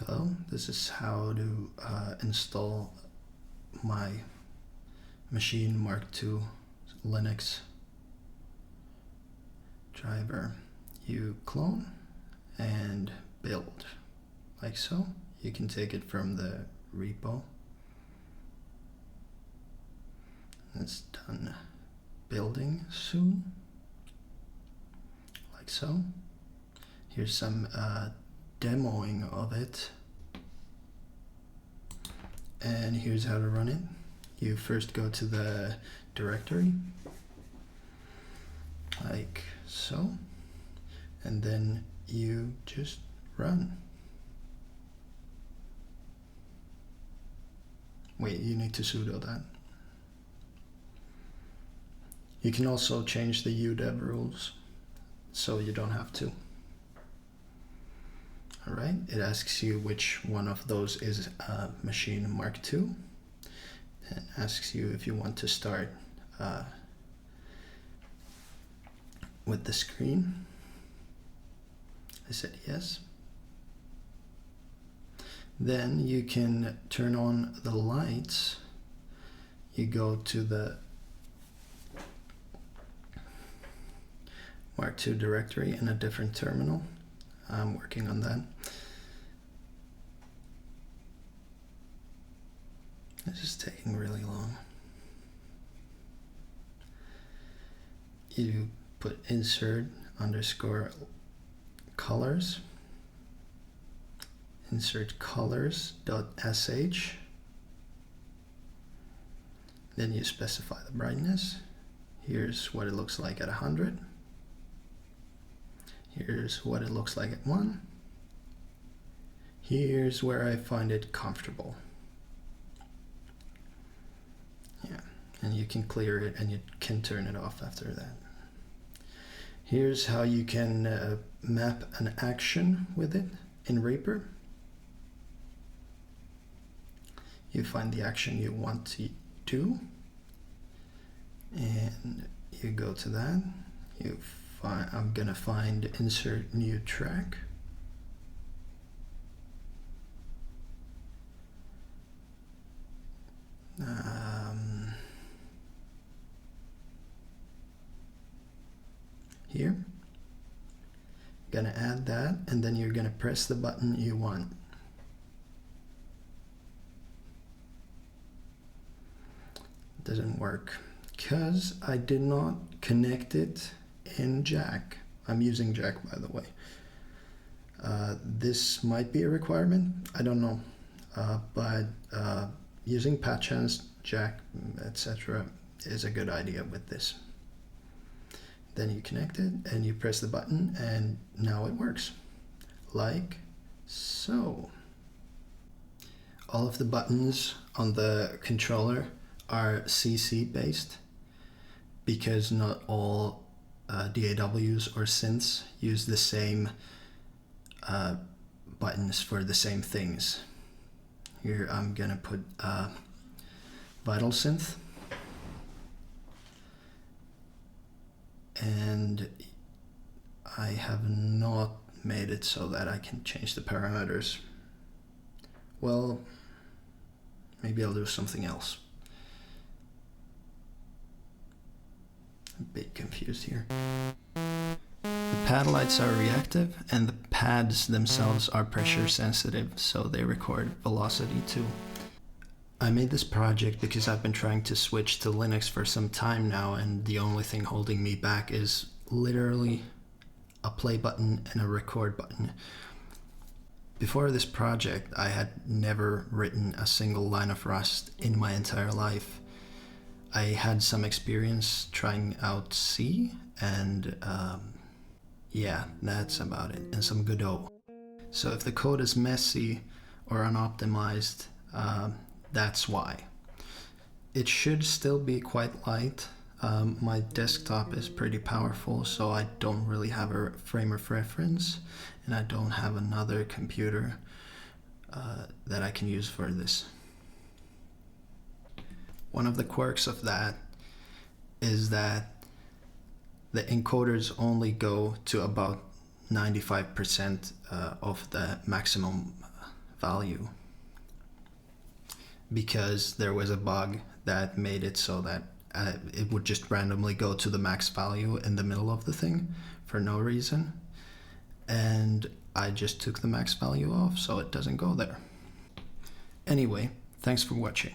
Hello, this is how to install my Maschine MK2 Linux driver. You clone and build, like so. You can take it from the repo. It's done building soon, like so. Here's some demoing of it, and here's how to run it. You first go to the directory, like so, and then you just run. Wait, you need to sudo that. You can also change the udev rules, so you don't have to. Alright, it asks you which one of those is Maschine MK2, and asks you if you want to start with the screen. I said yes. Then you can turn on the lights. You go to the MK2 directory in a different terminal. I'm working on that. This is taking really long. You put insert underscore colors, insert colors.sh, then you specify the brightness. Here's what it looks like at 100. Here's what it looks like at 1. Here's where I find it comfortable. Yeah, and you can clear it and you can turn it off after that. Here's how you can map an action with it in Reaper. You find the action you want to do, and you go to that. I'm gonna find insert new track. Here, gonna add that, and then you're gonna press the button you want. Doesn't work because I did not connect it in Jack. I'm using Jack, by the way. This might be a requirement, I don't know, but using Patchhands, Jack, etc. is a good idea with this. Then you connect it and you press the button, and now it works, like so. All of the buttons on the controller are CC based because not all DAWs or synths use the same buttons for the same things. Here I'm gonna put Vital Synth, and I have not made it so that I can change the parameters. Well, maybe I'll do something else. I'm a bit confused here. The pad lights are reactive, and the pads themselves are pressure sensitive, so they record velocity too. I made this project because I've been trying to switch to Linux for some time now, and the only thing holding me back is literally a play button and a record button. Before this project, I had never written a single line of Rust in my entire life. I had some experience trying out C, and yeah, that's about it, and some Godot. So if the code is messy or unoptimized, that's why. It should still be quite light. My desktop is pretty powerful, so I don't really have a frame of reference, and I don't have another computer that I can use for this. One of the quirks of that is that the encoders only go to about 95% of the maximum value, because there was a bug that made it so that it would just randomly go to the max value in the middle of the thing for no reason. And I just took the max value off so it doesn't go there. Anyway, thanks for watching.